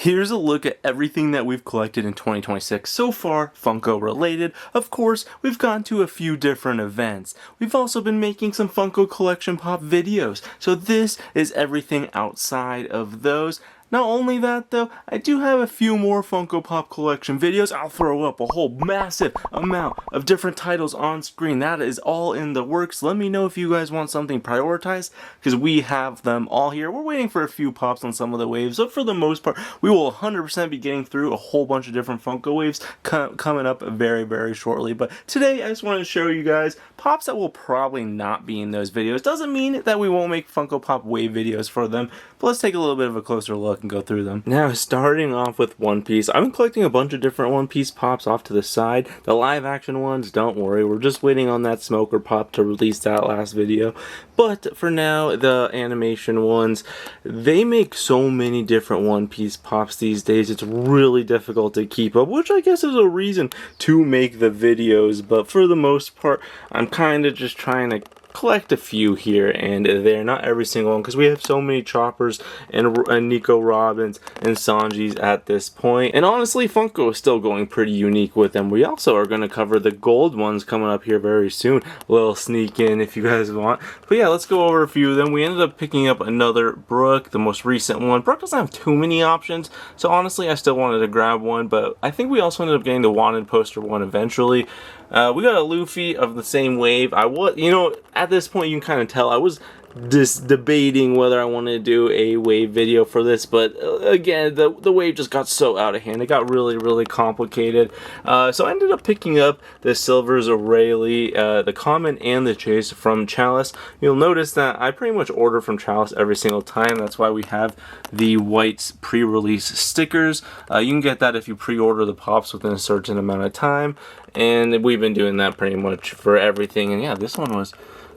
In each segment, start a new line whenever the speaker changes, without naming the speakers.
Here's a look at everything that we've collected in 2026 so far, Funko related. Of course, we've gone to a few different events. We've also been making some Funko Collection Pop videos, so this is everything outside of those. Not only that though, I do have a few more Funko Pop collection videos. I'll throw up a whole massive amount of different titles on screen. That is all in the works. Let me know if you guys want something prioritized, because we have them all here. We're waiting for a few pops on some of the waves, but for the most part, we will 100% be getting through a whole bunch of different Funko waves coming up very, very shortly. But today, I just wanted to show you guys pops that will probably not be in those videos. Doesn't mean that we won't make Funko Pop wave videos for them, but let's take a little bit of a closer look and go through them. Now, starting off with One Piece, I've been collecting a bunch of different One Piece pops off to the side. The live action ones, don't worry, we're just waiting on that Smoker pop to release that last video. But for now, the animation ones, they make so many different One Piece pops these days, it's really difficult to keep up, which I guess is a reason to make the videos. But for the most part, I'm kind of just trying to collect a few here and there, not every single one, because we have so many Choppers and Nico Robins and Sanjis at this point. And honestly, Funko is still going pretty unique with them. We also are going to cover the gold ones coming up here very soon. A little sneak in if you guys want. But yeah, let's go over a few of them. We ended up picking up another Brook, the most recent one. Brook doesn't have too many options, so honestly I still wanted to grab one, but I think we also ended up getting the Wanted poster one eventually. We got a Luffy of the same wave. At this point you can kind of tell I was just debating whether I wanted to do a wave video for this, but again, the wave just got so out of hand. It got really, really complicated. So I ended up picking up the Silvers Aurelie, the Common and the Chase from Chalice. You'll notice that I pretty much order from Chalice every single time. That's why we have the white pre-release stickers. You can get that if you pre-order the pops within a certain amount of time, and we've been doing that pretty much for everything. And yeah, this one was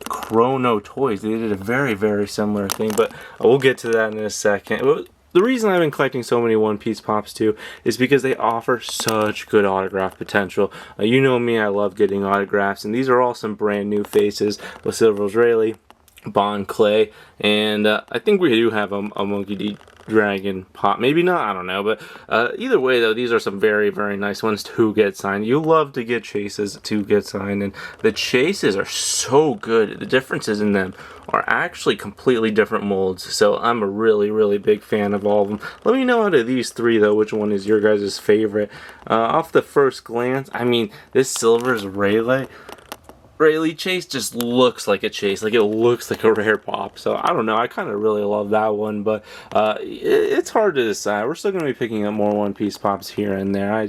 Chrono Toys. They did a very, very similar thing, but we'll get to that in a second. The reason I've been collecting so many One Piece pops too is because they offer such good autograph potential. You know me, I love getting autographs, and these are all some brand new faces with Silvers Aurelie, Bon Clay, and I think we do have a Monkey D. Dragon pop, maybe not, I don't know, but either way though, these are some very, very nice ones to get signed. You love to get chases to get signed, and the chases are so good. The differences in them are actually completely different molds, so I'm a really, really big fan of all of them. Let me know out of these three though, which one is your guys' favorite. Off the first glance, I mean, this Silvers Rayleigh chase just looks like a chase, like it looks like a rare pop. So I don't know, I kind of really love that one, but it's hard to decide. We're still going to be picking up more One Piece pops here and there. I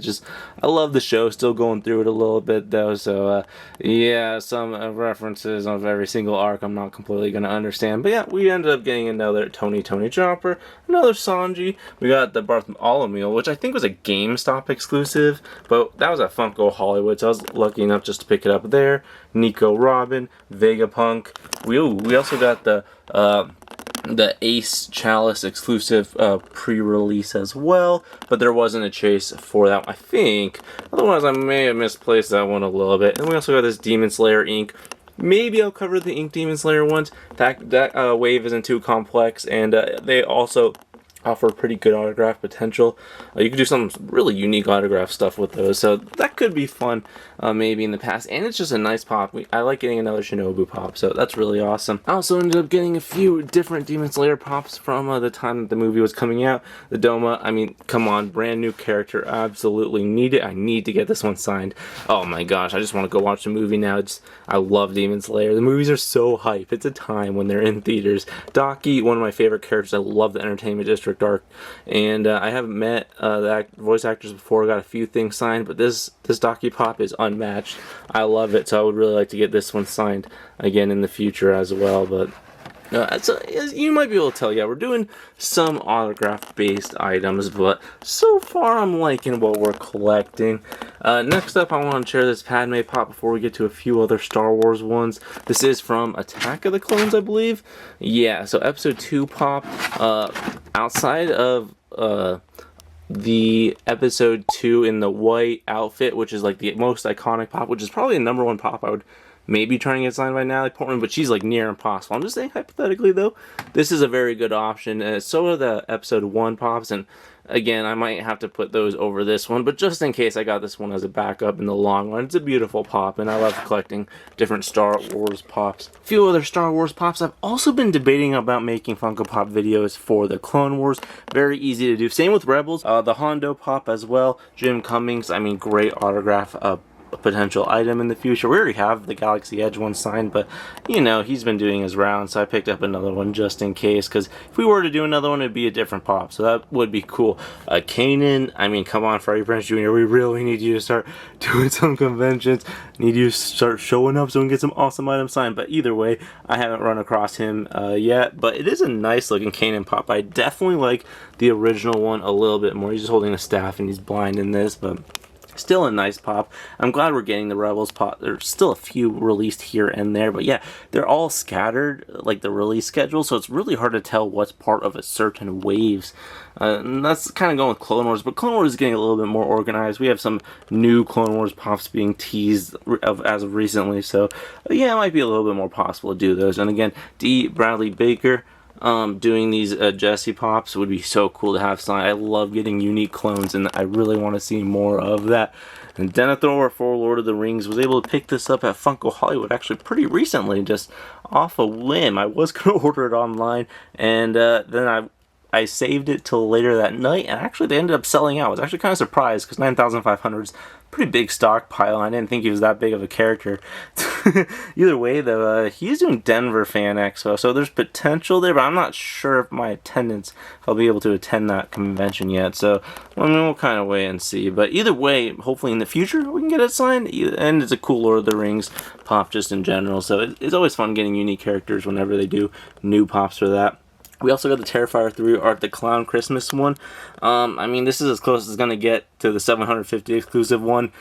love the show, still going through it a little bit though, so yeah, some references of every single arc I'm not completely going to understand. But yeah, we ended up getting another Tony Chopper, another Sanji. We got the Bartholomew, which I think was a GameStop exclusive, but that was at Funko Hollywood, so I was lucky enough just to pick it up there. Nico Robin, Vegapunk. We also got the Ace Chalice exclusive pre-release as well, but there wasn't a chase for that, I think. Otherwise, I may have misplaced that one a little bit. And we also got this Demon Slayer ink. Maybe I'll cover the Ink Demon Slayer ones. That wave isn't too complex, and they also offer pretty good autograph potential. You could do some really unique autograph stuff with those, so that could be fun maybe in the past. And it's just a nice pop. I like getting another Shinobu pop, so that's really awesome. I also ended up getting a few different Demon Slayer pops from the time that the movie was coming out. The Doma, I mean, come on, brand new character, absolutely need it. I need to get this one signed. Oh my gosh, I just want to go watch the movie now. I love Demon Slayer. The movies are so hype. It's a time when they're in theaters. Daki, one of my favorite characters. I love the Entertainment District arc, and I haven't met the voice actors before. Got a few things signed, but this Daki pop is unmatched. I love it, so I would really like to get this one signed again in the future as well. But as you might be able to tell, yeah, we're doing some autograph-based items, but so far I'm liking what we're collecting. Next up, I want to share this Padme pop before we get to a few other Star Wars ones. This is from Attack of the Clones, I believe. Yeah, so Episode 2 pop. Outside of the Episode 2 in the white outfit, which is like the most iconic pop, which is probably the #1 pop I would maybe trying to get signed by Natalie Portman, but she's like near impossible. I'm just saying hypothetically though, this is a very good option. So are the episode 1 pops, and again, I might have to put those over this one, but just in case, I got this one as a backup in the long run. It's a beautiful pop, and I love collecting different Star Wars pops. A few other Star Wars pops. I've also been debating about making Funko Pop videos for the Clone Wars. Very easy to do. Same with Rebels. The Hondo pop as well. Jim Cummings, I mean, great autograph. A potential item in the future. We already have the Galaxy Edge one signed, but you know, he's been doing his rounds, so I picked up another one just in case, because if we were to do another one, it'd be a different pop, so that would be cool. Kanan, I mean, come on, Freddie Prinze Jr., we really need you to start doing some conventions, need you to start showing up so we can get some awesome items signed. But either way, I haven't run across him yet, but it is a nice looking Kanan pop. I definitely like the original one a little bit more. He's just holding a staff and he's blind in this, but still a nice pop. I'm glad we're getting the Rebels pop. There's still a few released here and there, but yeah, they're all scattered, like the release schedule, so it's really hard to tell what's part of a certain waves. And that's kind of going with Clone Wars, but Clone Wars is getting a little bit more organized. We have some new Clone Wars pops being teased as of recently, so yeah, it might be a little bit more possible to do those. And again, D. Bradley Baker, doing these Jesse pops would be so cool to have signed. I love getting unique clones, and I really want to see more of that. And Denethor for Lord of the Rings was able to pick this up at Funko Hollywood actually pretty recently, just off a whim. I was going to order it online, and then I saved it till later that night, and actually they ended up selling out. I was actually kind of surprised, because 9,500 is a pretty big stockpile, and I didn't think he was that big of a character. Either way, though, he's doing Denver Fan Expo, so there's potential there, but I'm not sure if my attendance, if I'll be able to attend that convention yet, so I mean, we'll kind of wait and see. But either way, hopefully in the future we can get it signed, and it's a cool Lord of the Rings pop just in general, so it's always fun getting unique characters whenever they do new pops for that. We also got the Terrifier 3 Art the Clown Christmas one. I mean, this is as close as it's going to get to the 750 exclusive one.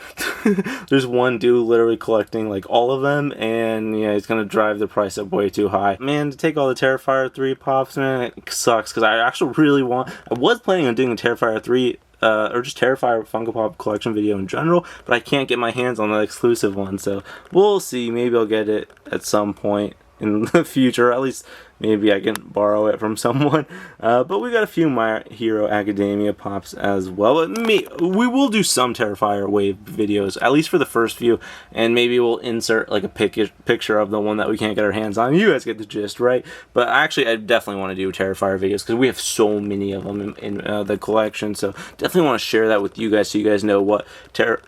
There's one dude literally collecting like all of them, and yeah, it's going to drive the price up way too high. Man, to take all the Terrifier 3 pops, man, it sucks, because I actually really I was planning on doing the Terrifier 3 or just Terrifier Funko Pop collection video in general, but I can't get my hands on the exclusive one, so we'll see. Maybe I'll get it at some point in the future, at least maybe I can borrow it from someone. But we got a few My Hero Academia pops as well. But we will do some Terrifier Wave videos, at least for the first few, and maybe we'll insert like a picture of the one that we can't get our hands on. You guys get the gist, right? But actually, I definitely want to do Terrifier videos, because we have so many of them in the collection. So definitely want to share that with you guys, so you guys know what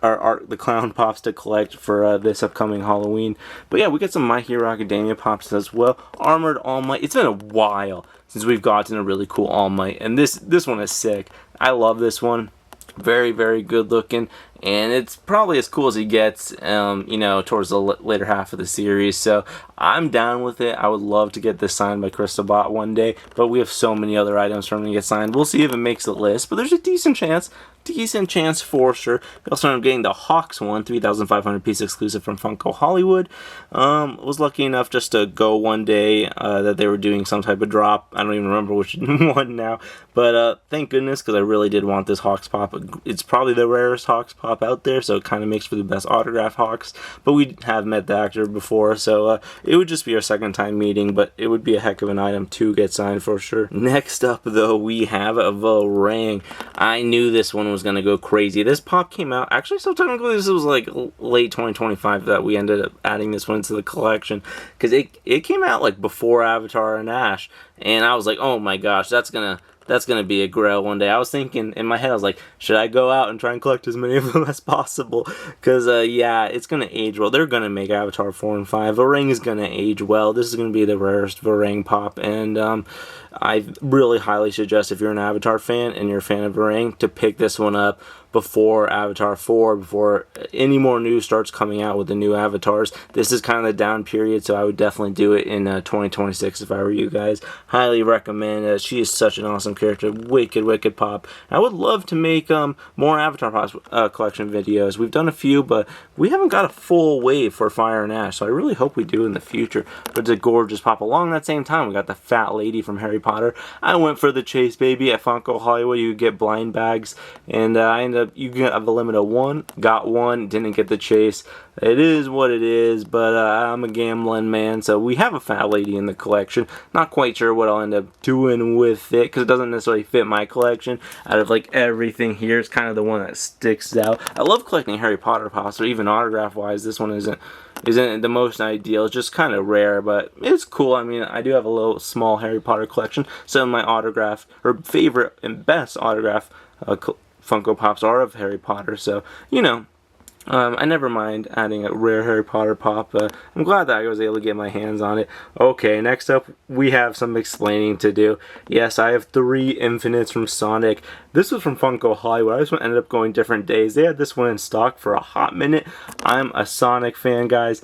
Art the Clown pops to collect for this upcoming Halloween. But yeah, we got some My Hero Academia pops as well. Armored All Might. It's been a while since we've gotten a really cool All Might, and this one is sick. I love this one. Very, very good looking, and it's probably as cool as he gets, you know, towards the later half of the series. So I'm down with it. I would love to get this signed by Crystal Bot one day, but we have so many other items for him to get signed. We'll see if it makes the list, but there's a decent chance for sure. We also ended up getting the Hawks one, 3,500 piece exclusive from Funko Hollywood. Was lucky enough just to go one day that they were doing some type of drop. I don't even remember which one now, but thank goodness, because I really did want this Hawks pop. It's probably the rarest Hawks pop out there, so it kind of makes for the best autograph Hawks, but we have met the actor before, so it would just be our second time meeting, but it would be a heck of an item to get signed for sure. Next up, though, we have a Varang. I knew this one was going to go crazy. This pop came out, actually, so technically this was like late 2025 that we ended up adding this one to the collection, because it came out like before Avatar and Ash, and I was like, oh my gosh, that's gonna be a grail one day. I was thinking in my head, I was like, should I go out and try and collect as many of them as possible? Because yeah, it's gonna age well. They're gonna make Avatar 4 and 5. Varang is gonna age well. This is gonna be the rarest Varang pop, and I really highly suggest, if you're an Avatar fan and you're a fan of Varang, to pick this one up before Avatar 4, before any more news starts coming out with the new avatars. This is kind of the down period, so I would definitely do it in 2026 if I were you guys. Highly recommend. She is such an awesome character. Wicked pop. I would love to make more Avatar Pops collection videos. We've done a few, but we haven't got a full wave for Fire and Ash, so I really hope we do in the future. But it's a gorgeous pop. Along that same time, we got the fat lady from Harry Potter. I went for the chase, baby. At Funko Hollywood, you get blind bags, and I ended up, you have a limit of 1. Got 1, didn't get the chase. It is what it is, but I'm a gambling man, so we have a fat lady in the collection. Not quite sure what I'll end up doing with it, because it doesn't necessarily fit my collection. Out of like everything here, it's kind of the one that sticks out. I love collecting Harry Potter pops, or even autograph-wise, this one isn't the most ideal. It's just kind of rare, but it's cool. I mean, I do have a little small Harry Potter collection. Some of my autograph, or favorite and best autograph Funko Pops are of Harry Potter, so, you know, I never mind adding a rare Harry Potter pop. I'm glad that I was able to get my hands on it. Okay, next up, we have some explaining to do. Yes, I have 3 Infinites from Sonic. This was from Funko Hollywood. This one ended up going different days. They had this one in stock for a hot minute. I'm a Sonic fan, guys.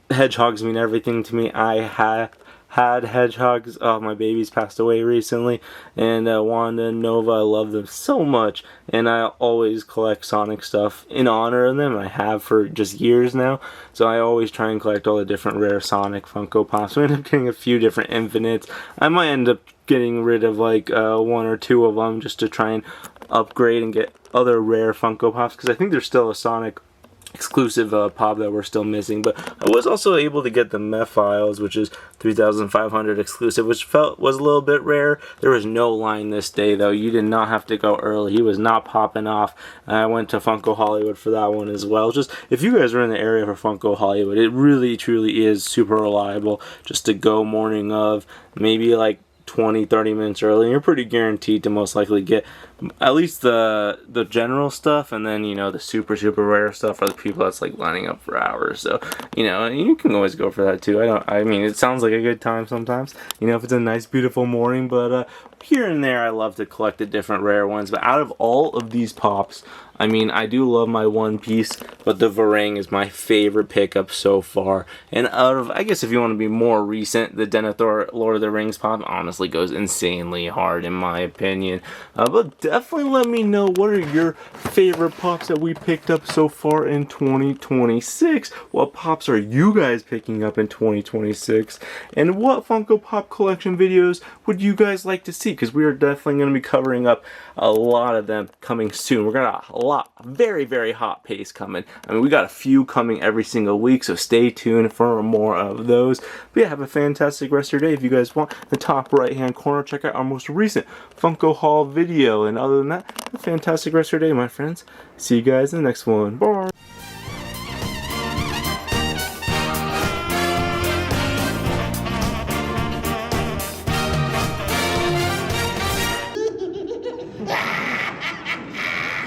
Hedgehogs mean everything to me. I had hedgehogs. Oh, my babies passed away recently, and Wanda and Nova, I love them so much, and I always collect Sonic stuff in honor of them. I have for just years now, so I always try and collect all the different rare Sonic Funko Pops. So I end up getting a few different Infinites. I might end up getting rid of like 1 or 2 of them just to try and upgrade and get other rare Funko Pops, because I think there's still a Sonic exclusive pop that we're still missing. But I was also able to get the Mephiles, which is 3,500 exclusive, which was a little bit rare. There was no line this day, though. You did not have to go early. He was not popping off. I went to Funko Hollywood for that one as well. Just, if you guys are in the area for Funko Hollywood, it really, truly is super reliable just to go morning of, maybe like 20-30 minutes early, and you're pretty guaranteed to most likely get at least the general stuff, and then, you know, the super rare stuff for the people that's like lining up for hours. So, you know, you can always go for that too. I mean, it sounds like a good time sometimes, you know, if it's a nice beautiful morning. But here and there I love to collect the different rare ones. But out of all of these pops, I mean, I do love my One Piece, but the Varang is my favorite pickup so far. And out of, I guess if you want to be more recent, the Denethor Lord of the Rings pop honestly goes insanely hard in my opinion. But definitely let me know, what are your favorite pops that we picked up so far in 2026? What pops are you guys picking up in 2026? And what Funko Pop collection videos would you guys like to see? Because we are definitely going to be covering up a lot of them coming soon. We're going to a very hot pace coming. I mean, we got a few coming every single week, so stay tuned for more of those. But yeah, have a fantastic rest of your day. If you guys want, the top right hand corner, check out our most recent Funko Haul video. And other than that, have a fantastic rest of your day, my friends. See you guys in the next one. Bye.